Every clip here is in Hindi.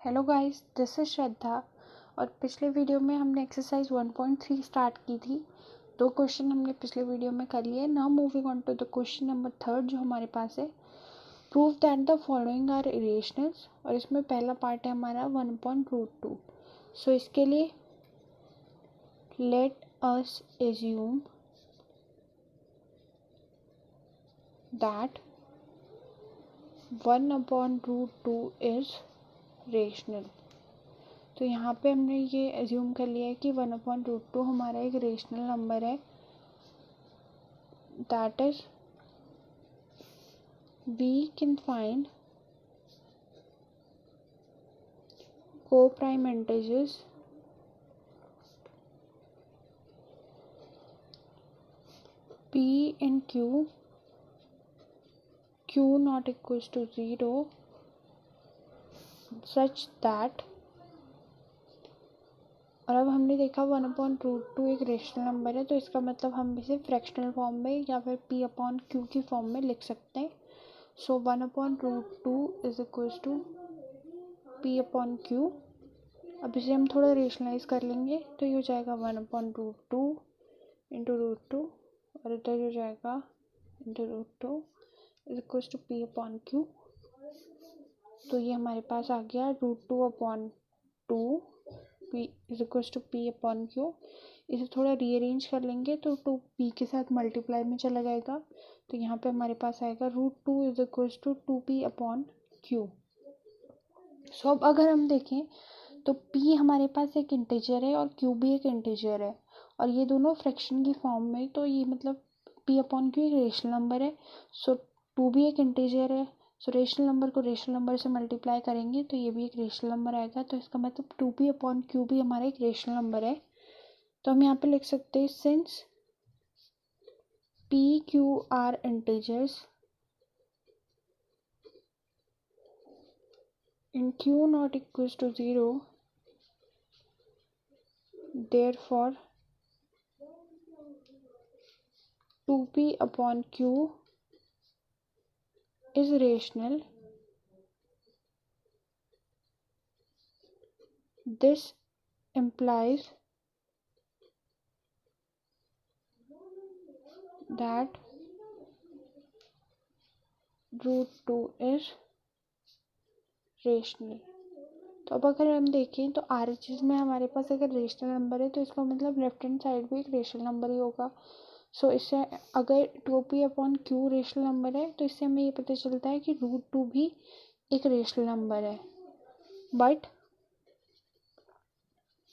हेलो गाइस, दिस इज श्रद्धा। और पिछले वीडियो में हमने एक्सरसाइज 1.3 स्टार्ट की थी। 2 क्वेश्चन हमने पिछले वीडियो में कर लिए। Now moving on to the question number 3 जो हमारे पास है। Prove that the following are irrationals. और इसमें पहला पार्ट है हमारा 1/√2। सो इसके लिए late us assume that 1/√2 is rational. तो यहाँ पे हमने ये एज्यूम कर लिया है कि 1/√2 हमारा एक रेशनल नंबर है। That is we can find co-prime integers p and q not equals to 0 such that। और अब हमने देखा 1/√2 एक रेशनल नंबर है, तो इसका मतलब हम इसे फ्रैक्शनल फॉर्म में या फिर p/q की फॉर्म में लिख सकते हैं। सो 1/√2 इज इक्वल्स टू p/q। अब इसे हम थोड़ा रेशनलाइज कर लेंगे तो ये हो जाएगा 1/√2 इंटू √2 और इधर हो जाएगा into √2 is equals to p/q। तो ये हमारे पास आ गया √2/2 p is equals to p/q। इसे थोड़ा रीअरेंज कर लेंगे तो 2 p के साथ मल्टीप्लाई में चला जाएगा, तो यहाँ पे हमारे पास आएगा √2 इज इक्वल्स टू 2p/q। सो अब अगर हम देखें तो p हमारे पास एक इंटीजर है और q भी एक इंटीजर है और ये दोनों फ्रैक्शन की फॉर्म में, तो ये मतलब p/q एक रेशनल नंबर है। सो 2 भी एक इंटीजर है। सो रेशनल नंबर को रेशनल नंबर से मल्टीप्लाई करेंगे तो ये भी एक रेशनल नंबर आएगा, तो इसका मतलब 2p/q भी हमारा एक रेशनल नंबर है। तो हम यहाँ पे लिख सकते हैं since p q are integers and q not equals to 0, therefore 2p/q is rational. This implies that √2 is rational. तो अब अगर हम देखें तो RHS में हमारे पास अगर रेशनल नंबर है तो इसका मतलब लेफ्ट हैंड साइड भी एक रेशनल नंबर ही होगा। सो इससे अगर 2p/q रेशनल नंबर है तो इससे हमें ये पता चलता है कि √2 भी एक रेशनल नंबर है। But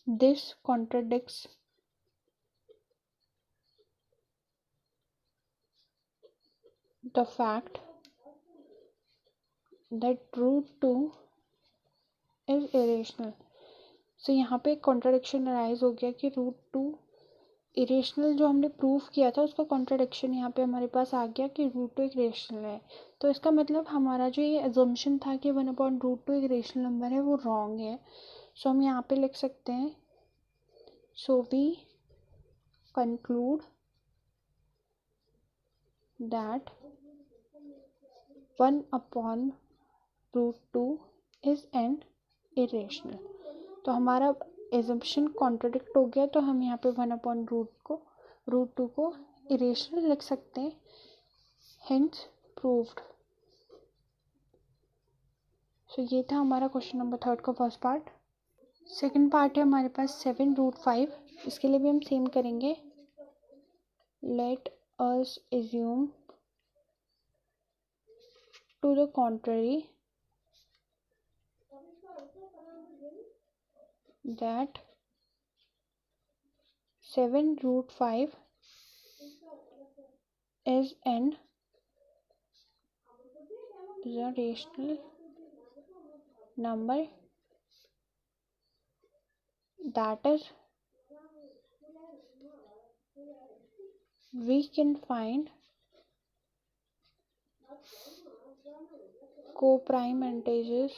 this contradicts the fact that √2 is irrational. So यहाँ पे एक कॉन्ट्राडिक्शन अराइज हो गया कि √2 इरेशनल जो हमने प्रूफ किया था उसका कॉन्ट्राडिक्शन यहाँ पे हमारे पास आ गया कि √2 एक रेशनल है। तो इसका मतलब हमारा जो ये अजम्पशन था कि 1/√2 एक रेशनल नंबर है वो रॉन्ग है। सो हम यहाँ पे लिख सकते हैं so we conclude that 1/√2 is an irrational. तो हमारा एजम्पशन कॉन्ट्राडिक्ट हो गया, तो हम यहाँ पे 1/√2 को इरेशनल लिख सकते हैं। Hence proved. सो ये था हमारा क्वेश्चन नंबर 3 का फर्स्ट पार्ट। सेकंड पार्ट है हमारे पास 7√5। इसके लिए भी हम सेम करेंगे। Let us assume to the contrary that 7√5 is a rational number, that is we can find co-prime integers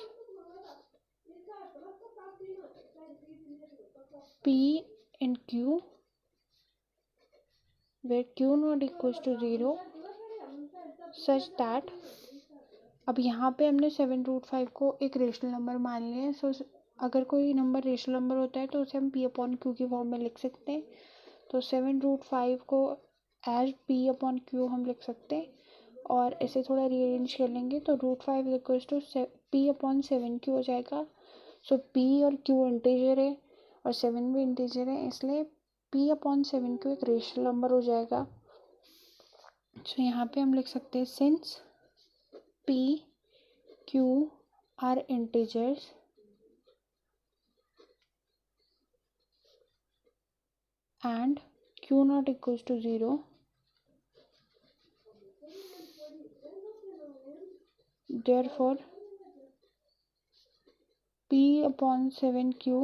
p and q where q not equals to 0 such that अब यहाँ पे हमने 7√5 को एक रेशनल नंबर मान लिया है। सो अगर कोई नंबर रेशनल नंबर होता है तो उसे हम p/q की फॉर्म में लिख सकते हैं। तो 7√5 को एज p/q हम लिख सकते हैं और इसे थोड़ा रीअरेंज कर लेंगे तो √5 इज इक्वल टू p/7q हो जाएगा। सो p और q इंटीजर है और 7 भी इंटीजर है, इसलिए p/7q एक रेशनल नंबर हो जाएगा। सो यहाँ पे हम लिख सकते हैं since p q are integers and q not equals to 0, therefore p/7q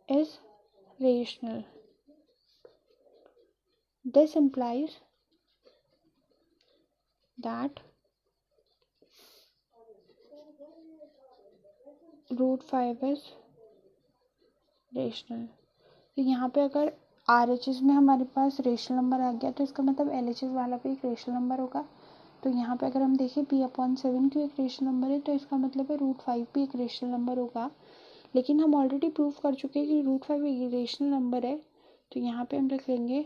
is rational. This implies that √5 is rational. तो यहाँ पे अगर RHS में हमारे पास रेशनल नंबर आ गया तो इसका मतलब LHS वाला भी एक रेशनल नंबर होगा। तो यहाँ पे अगर हम देखें p/7q एक रेशनल नंबर है तो इसका मतलब है √5 भी एक रेशनल नंबर होगा। लेकिन हम ऑलरेडी प्रूव कर चुके हैं कि √5 एक रेशनल नंबर है, तो यहाँ पे हम लिख लेंगे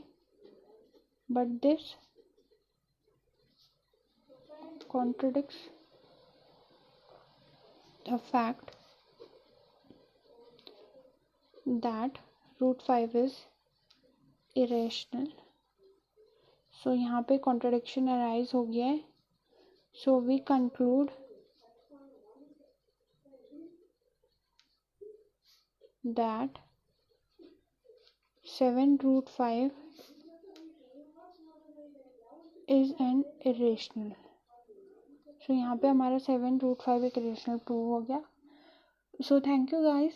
but this contradicts the fact that √5 is irrational. So यहाँ पे कॉन्ट्रडिक्शन अराइज हो गया है। So we conclude that 7√5 is an irrational. So यहाँ पे हमारा 7√5 एक इरेशनल प्रूव हो गया। So thank you guys,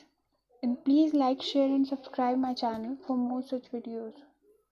and please like, share and subscribe my channel for more such videos.